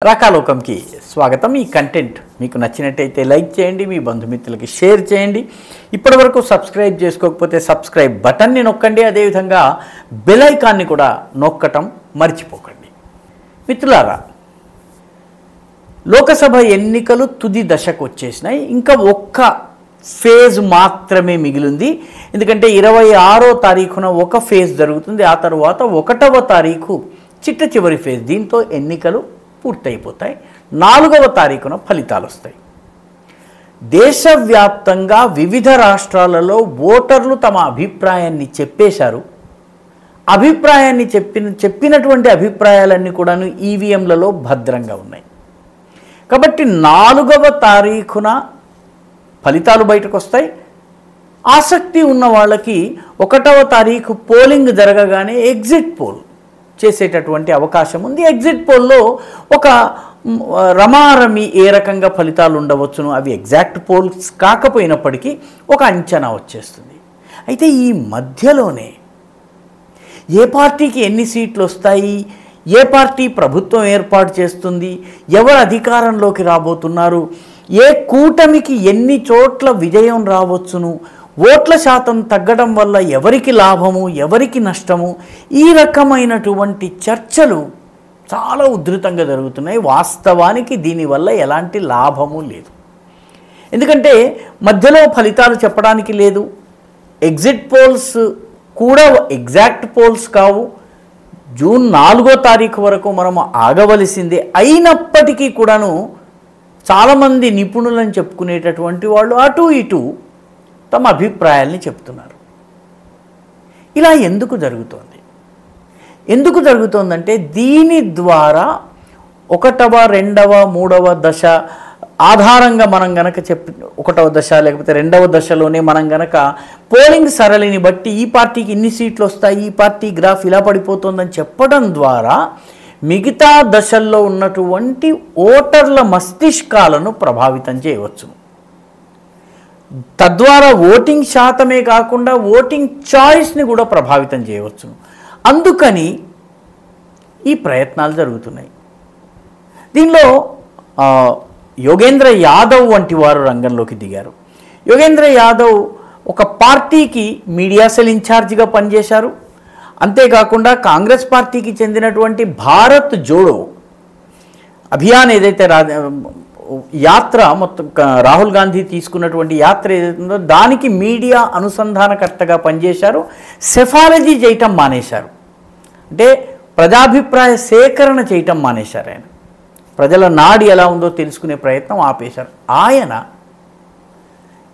రాకాలోకంకి స్వాగతం। ఈ కంటెంట్ మీకు నచ్చినట్టయితే లైక్ చేయండి, మీ బంధుమిత్రులకి షేర్ చేయండి। ఇప్పటివరకు సబ్స్క్రైబ్ చేసుకోకపోతే సబ్స్క్రైబ్ బటన్ని నొక్కండి, అదేవిధంగా బెల్ ఐకాన్ని కూడా నొక్కటం మర్చిపోకండి। మిత్రులారా, లోకసభ ఎన్నికలు తుది దశకు వచ్చేసినాయి। ఇంకా ఒక్క ఫేజ్ మాత్రమే మిగిలింది। ఎందుకంటే 26వ తారీఖున ఒక ఫేజ్ జరుగుతుంది, ఆ తర్వాత 1వ తారీఖు చిట్ట చివరి ఫేజ్। దీంతో ఎన్నికలు పూర్తయిపోతాయి। 4వ తారీఖున ఫలితాలు వస్తాయి। దేశవ్యాప్తంగా వివిధ రాష్ట్రాలలో ఓటర్లు తమ అభిప్రాయాన్ని చెప్పేశారు। చెప్పినటువంటి అభిప్రాయాలన్నీ కూడాను ఈవీఎంలలో భద్రంగా ఉన్నాయి। కాబట్టి 4వ తారీఖున ఫలితాలు బయటకు వస్తాయి। ఆసక్తి ఉన్న వాళ్ళకి 1వ తారీఖు పోలింగ్ జరగగానే ఎగ్జిట్ పోల్ చేసేటటువంటి అవకాశం ఉంది। ఎగ్జిట్ పోల్లో ఒక రమారమి ఏ రకంగా ఫలితాలు ఉండవచ్చును, అవి ఎగ్జాక్ట్ పోల్స్ కాకపోయినప్పటికీ ఒక అంచనా వచ్చేస్తుంది। అయితే ఈ మధ్యలోనే ఏ పార్టీకి ఎన్ని సీట్లు వస్తాయి, ఏ పార్టీ ప్రభుత్వం ఏర్పాటు చేస్తుంది, ఎవరు అధికారంలోకి రాబోతున్నారు, ఏ కూటమికి ఎన్ని చోట్ల విజయం రావచ్చును, ఓట్ల శాతం తగ్గడం వల్ల ఎవరికి లాభము ఎవరికి నష్టము, ఈ రకమైనటువంటి చర్చలు చాలా ఉధృతంగా జరుగుతున్నాయి। వాస్తవానికి దీనివల్ల ఎలాంటి లాభము లేదు। ఎందుకంటే మధ్యలో ఫలితాలు చెప్పడానికి లేదు, ఎగ్జిట్ పోల్స్ కూడా ఎగ్జాక్ట్ పోల్స్ కావు। జూన్ 4వ తారీఖు వరకు మనము ఆగవలసిందే। అయినప్పటికీ కూడాను చాలామంది నిపుణులను చెప్పుకునేటటువంటి వాళ్ళు అటు ఇటు తమ అభిప్రాయాల్ని చెప్తున్నారు। ఇలా ఎందుకు జరుగుతోందంటే దీని ద్వారా 1వ 2వ 3వ దశ ఆధారంగా మనం గనక 1వ దశ లేకపోతే 2వ దశలోనే మనం గనక పోలింగ్ సరళిని బట్టి ఈ పార్టీకి ఇన్ని సీట్లు వస్తాయి, ఈ పార్టీ గ్రాఫ్ ఇలా పడిపోతుందని చెప్పడం ద్వారా మిగతా దశల్లో ఉన్నటువంటి ఓటర్ల మస్తిష్కాలను ప్రభావితం చేయవచ్చు। తద్వారా ఓటింగ్ శాతమే కాకుండా ఓటింగ్ చాయిస్ని కూడా ప్రభావితం చేయవచ్చు। అందుకని ఈ ప్రయత్నాలు జరుగుతున్నాయి। దీనిలో యోగేంద్ర యాదవ్ వంటి వారు రంగంలోకి దిగారు। యోగేంద్ర యాదవ్ ఒక పార్టీకి మీడియా సెల్ ఇన్ఛార్జిగా పనిచేశారు। అంతేకాకుండా కాంగ్రెస్ పార్టీకి చెందినటువంటి భారత్ జోడో అభియాన్ ఏదైతే యాత్ర మొత్తం రాహుల్ గాంధీ తీసుకున్నటువంటి యాత్ర ఏదైతుందో దానికి మీడియా అనుసంధానకర్తగా పనిచేశారు। సెఫాలజీ చేయటం మానేశారు, అంటే ప్రజాభిప్రాయ సేకరణ చేయటం మానేశారు। ఆయన ప్రజల నాడి ఎలా ఉందో తెలుసుకునే ప్రయత్నం ఆపేశారు। ఆయన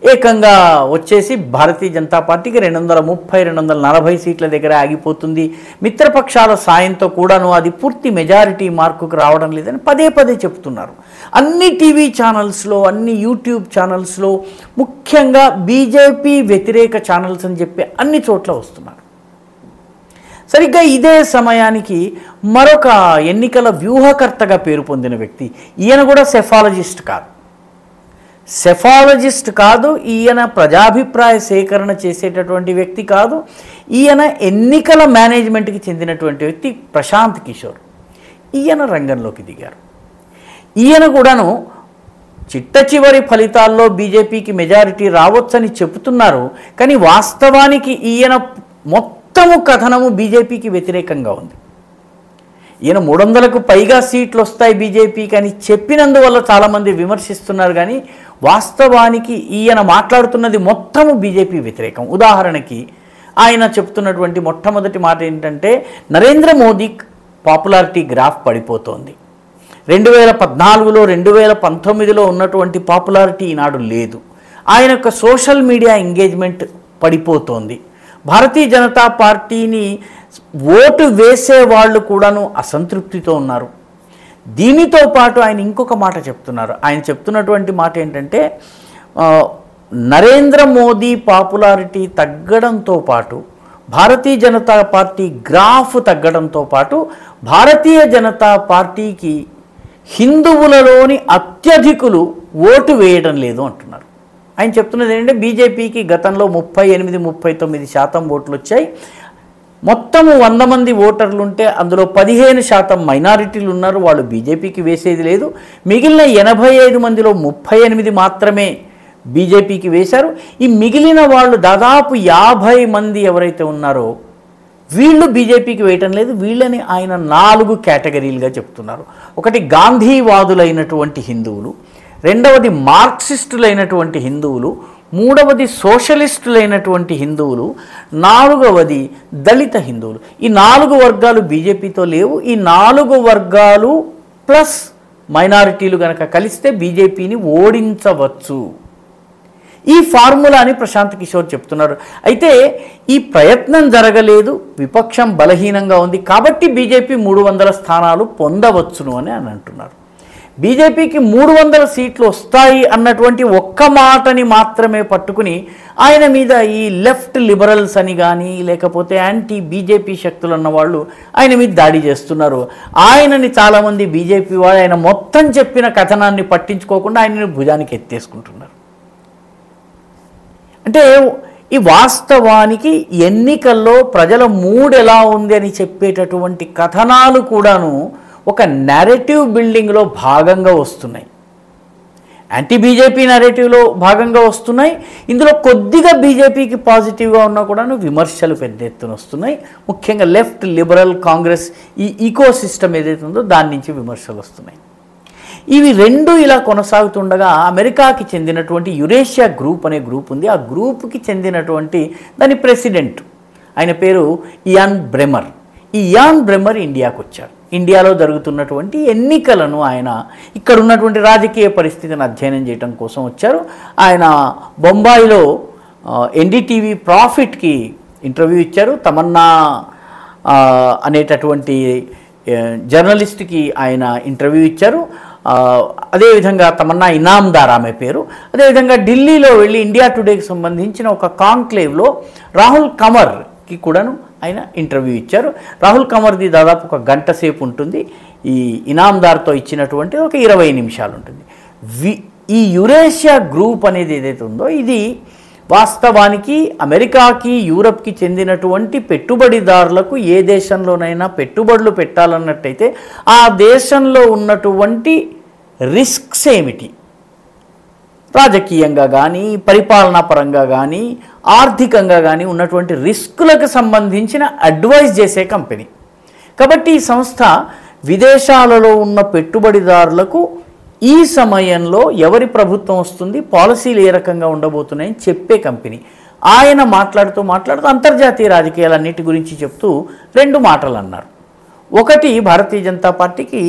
ఏకంగా వచ్చేసి భారతీయ జనతా పార్టీకి 230-240 సీట్ల దగ్గర ఆగిపోతుంది, మిత్రపక్షాల సాయంతో కూడాను అది పూర్తి మెజారిటీ మార్కుకు రావడం లేదని పదే పదే చెప్తున్నారు। అన్ని టీవీ ఛానల్స్లో, అన్ని యూట్యూబ్ ఛానల్స్లో, ముఖ్యంగా బీజేపీ వ్యతిరేక ఛానల్స్ అని చెప్పి అన్ని చోట్ల వస్తున్నారు। సరిగ్గా ఇదే సమయానికి మరొక ఎన్నికల వ్యూహకర్తగా పేరు పొందిన వ్యక్తి, ఈయన కూడా సెఫాలజిస్ట్ కాదు, ఈయన ప్రజాభిప్రాయ సేకరణ చేసేటటువంటి వ్యక్తి కాదు, ఈయన ఎన్నికల మేనేజ్మెంట్కి చెందినటువంటి వ్యక్తి ప్రశాంత్ కిషోర్। ఈయన రంగంలోకి దిగారు। ఈయన కూడాను చిట్ట చివరి ఫలితాల్లో బీజేపీకి మెజారిటీ రావచ్చని చెబుతున్నారు, కానీ వాస్తవానికి ఈయన మొత్తము కథనము బీజేపీకి వ్యతిరేకంగా ఉంది। ఈయన 300కు పైగా సీట్లు వస్తాయి బీజేపీకి అని చెప్పినందువల్ల చాలామంది విమర్శిస్తున్నారు, కానీ వాస్తవానికి ఈయన మాట్లాడుతున్నది మొత్తము బీజేపీ వ్యతిరేకం। ఉదాహరణకి ఆయన చెప్తున్నటువంటి మొట్టమొదటి మాట ఏంటంటే, నరేంద్ర మోదీ పాపులారిటీ గ్రాఫ్ పడిపోతోంది, 2014లో 2019లో ఉన్నటువంటి పాపులారిటీ ఈనాడు లేదు, ఆయన యొక్క social media engagement పడిపోతోంది, Bharatiya Janata పార్టీని ఓటు వేసే వాళ్ళు కూడాను అసంతృప్తితో ఉన్నారు। దీనితో పాటు ఆయన ఇంకొక మాట చెప్తున్నారు। ఆయన చెప్తున్నటువంటి మాట ఏంటంటే, నరేంద్ర మోదీ పాపులారిటీ తగ్గడంతో పాటు భారతీయ జనతా పార్టీ గ్రాఫ్ తగ్గడంతో పాటు భారతీయ జనతా పార్టీకి హిందువులలోని అత్యధికులు ఓటు వేయడం లేదు అంటున్నారు। ఆయన చెప్తున్నది ఏంటంటే, బీజేపీకి గతంలో 38-39% ఓట్లు వచ్చాయి, మొత్తము 100 మంది ఓటర్లు ఉంటే అందులో 15% మైనారిటీలు ఉన్నారు, వాళ్ళు బీజేపీకి వేసేది లేదు. మిగిలిన 85 మందిలో 38 మాత్రమే బీజేపీకి వేశారు. ఈ మిగిలిన వాళ్ళు దాదాపు 50 మంది ఎవరైతే ఉన్నారో వీళ్ళు బీజేపీకి వేయటం లేదు. వీళ్ళని ఆయన 4 కేటగిరీలుగా చెప్తున్నారు. ఒకటి గాంధీవాదులైనటువంటి హిందువులు, రెండవది మార్క్సిస్టులైనటువంటి హిందువులు, మూడవది సోషలిస్టులైనటువంటి హిందువులు, నాలుగవది దళిత హిందువులు. ఈ 4 వర్గాలు బీజేపీతో లేవు. ఈ 4 వర్గాలు ప్లస్ మైనారిటీలు కనుక కలిస్తే బీజేపీని ఓడించవచ్చు. ఈ ఫార్ములాని ప్రశాంత్ కిషోర్ చెప్తున్నారు. అయితే ఈ ప్రయత్నం జరగలేదు, విపక్షం బలహీనంగా ఉంది కాబట్టి బీజేపీ 300 స్థానాలు పొందవచ్చును అని అంటున్నారు. బీజేపీకి 300 సీట్లు వస్తాయి అన్నటువంటి ఒక్క మాటని మాత్రమే పట్టుకుని ఆయన మీద ఈ లెఫ్ట్ లిబరల్స్ అని కానీ లేకపోతే యాంటీ బీజేపీ శక్తులు అన్న వాళ్ళు ఆయన మీద దాడి చేస్తున్నారు. ఆయనని చాలామంది బీజేపీ వాళ్ళు ఆయన మొత్తం చెప్పిన కథనాన్ని పట్టించుకోకుండా ఆయనని భుజానికి ఎత్తేసుకుంటున్నారు. అంటే ఈ వాస్తవానికి ఎన్నికల్లో ప్రజల మూడ్ ఎలా ఉంది అని చెప్పేటటువంటి కథనాలు కూడాను ఒక నెరేటివ్ బిల్డింగ్లో భాగంగా వస్తున్నాయి. యాంటీ బీజేపీ నెరేటివ్లో భాగంగా వస్తున్నాయి. ఇందులో కొద్దిగా బీజేపీకి పాజిటివ్గా ఉన్నా కూడాను విమర్శలు పెద్ద ఎత్తున వస్తున్నాయి. ముఖ్యంగా లెఫ్ట్ లిబరల్ కాంగ్రెస్ ఈ ఈకో సిస్టమ్ ఏదైతే ఉందో దాని నుంచి విమర్శలు వస్తున్నాయి. ఇవి రెండు ఇలా కొనసాగుతుండగా అమెరికాకి చెందినటువంటి యురేషియా గ్రూప్ అనే గ్రూప్ ఉంది. ఆ గ్రూప్కి చెందినటువంటి దాని ప్రెసిడెంట్ ఆయన పేరు ఇయాన్ బ్రెమర్. ఈ ఇయాన్ బ్రెమర్ ఇండియాకు వచ్చారు. ఇండియాలో జరుగుతున్నటువంటి ఎన్నికలను ఆయన ఇక్కడ ఉన్నటువంటి రాజకీయ పరిస్థితిని అధ్యయనం చేయడం కోసం వచ్చారు. ఆయన బొంబాయిలో ఎన్డీటీవీ ప్రాఫిట్కి ఇంటర్వ్యూ ఇచ్చారు. తమన్నా అనేటటువంటి జర్నలిస్ట్కి ఆయన ఇంటర్వ్యూ ఇచ్చారు. అదేవిధంగా తమన్నా ఇనామ్దార్ ఆమె పేరు. అదేవిధంగా ఢిల్లీలో వెళ్ళి ఇండియా టుడేకి సంబంధించిన ఒక కాంక్లేవ్లో రాహుల్ కమర్కి కూడాను ఆయన ఇంటర్వ్యూ ఇచ్చారు. రాహుల్ కమర్ది దాదాపు 1 గంట సేపు ఉంటుంది. ఈ ఇనామ్దార్తో ఇచ్చినటువంటి ఒక 20 నిమిషాలు ఉంటుంది. ఈ యురేషియా గ్రూప్ అనేది ఏదైతే ఉందో ఇది వాస్తవానికి అమెరికాకి యూరప్కి చెందినటువంటి పెట్టుబడిదారులకు ఏ దేశంలోనైనా పెట్టుబడులు పెట్టాలన్నట్టయితే ఆ దేశంలో ఉన్నటువంటి రిస్క్స్ ఏమిటి, రాజకీయంగా కానీ పరిపాలనా పరంగా కానీ ఆర్థికంగా కానీ ఉన్నటువంటి రిస్కులకు సంబంధించిన అడ్వైజ్ చేసే కంపెనీ. కాబట్టి ఈ సంస్థ విదేశాలలో ఉన్న పెట్టుబడిదారులకు ఈ సమయంలో ఎవరి ప్రభుత్వం వస్తుంది, పాలసీలు ఏ రకంగా ఉండబోతున్నాయని చెప్పే కంపెనీ. ఆయన మాట్లాడుతూ అంతర్జాతీయ రాజకీయాలన్నిటి గురించి చెప్తూ 2 మాటలు అన్నారు. ఒకటి, భారతీయ జనతా పార్టీకి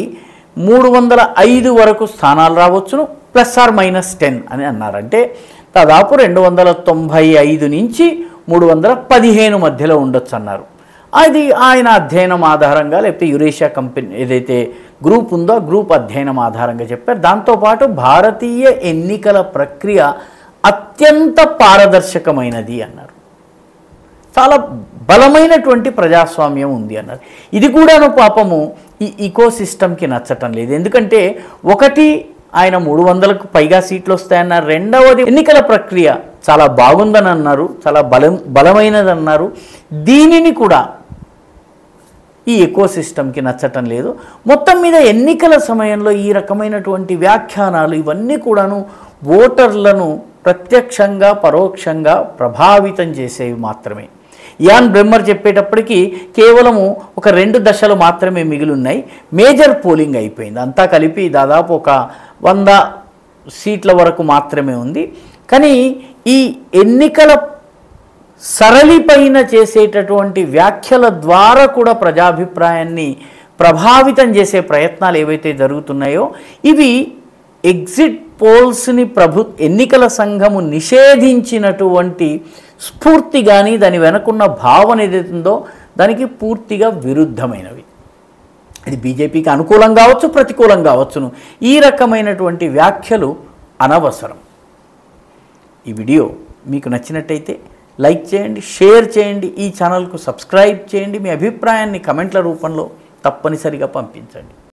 305 వరకు స్థానాలు రావచ్చును, +-10 అని అన్నారు. అంటే దాదాపు 295 నుంచి 315 మధ్యలో ఉండొచ్చు అన్నారు. అది ఆయన అధ్యయనం ఆధారంగా లేకపోతే యురేషియా కంపెనీ ఏదైతే గ్రూప్ ఉందో ఆ గ్రూప్ అధ్యయనం ఆధారంగా చెప్పారు. దాంతోపాటు భారతీయ ఎన్నికల ప్రక్రియ అత్యంత పారదర్శకమైనది అన్నారు. చాలా బలమైనటువంటి ప్రజాస్వామ్యం ఉంది అన్నారు. ఇది కూడాను పాపము ఈ ఈకో సిస్టమ్కి నచ్చటం లేదు. ఎందుకంటే ఒకటి, ఆయన 300కు పైగా సీట్లు వస్తాయన్నారు. రెండవది, ఎన్నికల ప్రక్రియ చాలా బాగుందని అన్నారు, చాలా బలమైనది అన్నారు. దీనిని కూడా ఈ ఎకో సిస్టమ్కి నచ్చటం లేదు. మొత్తం మీద ఎన్నికల సమయంలో ఈ రకమైనటువంటి వ్యాఖ్యానాలు ఇవన్నీ కూడాను ఓటర్లను ప్రత్యక్షంగా పరోక్షంగా ప్రభావితం చేసేవి మాత్రమే. ఇయాన్ బ్రెమర్ చెప్పేటప్పటికీ కేవలము ఒక 2 దశలు మాత్రమే మిగిలిన్నాయి. మేజర్ పోలింగ్ అయిపోయింది. అంతా కలిపి దాదాపు ఒక 100 సీట్ల వరకు మాత్రమే ఉంది. కానీ ఈ ఎన్నికల సరళిపైన చేసేటటువంటి వ్యాఖ్యల ద్వారా కూడా ప్రజాభిప్రాయాన్ని ప్రభావితం చేసే ప్రయత్నాలు ఏవైతే జరుగుతున్నాయో ఇవి ఎగ్జిట్ పోల్స్ని ఎన్నికల సంఘము నిషేధించినటువంటి స్ఫూర్తి కానీ దాని వెనకున్న భావన ఏదైతుందో దానికి పూర్తిగా విరుద్ధమైనవి. ఇది బీజేపీకి అనుకూలం కావచ్చు, ప్రతికూలం కావచ్చును. ఈ రకమైనటువంటి వ్యాఖ్యలు అనవసరం. ఈ వీడియో మీకు నచ్చినట్టయితే లైక్ చేయండి, షేర్ చేయండి, ఈ ఛానల్కు సబ్స్క్రైబ్ చేయండి. మీ అభిప్రాయాన్ని కమెంట్ల రూపంలో తప్పనిసరిగా పంపించండి.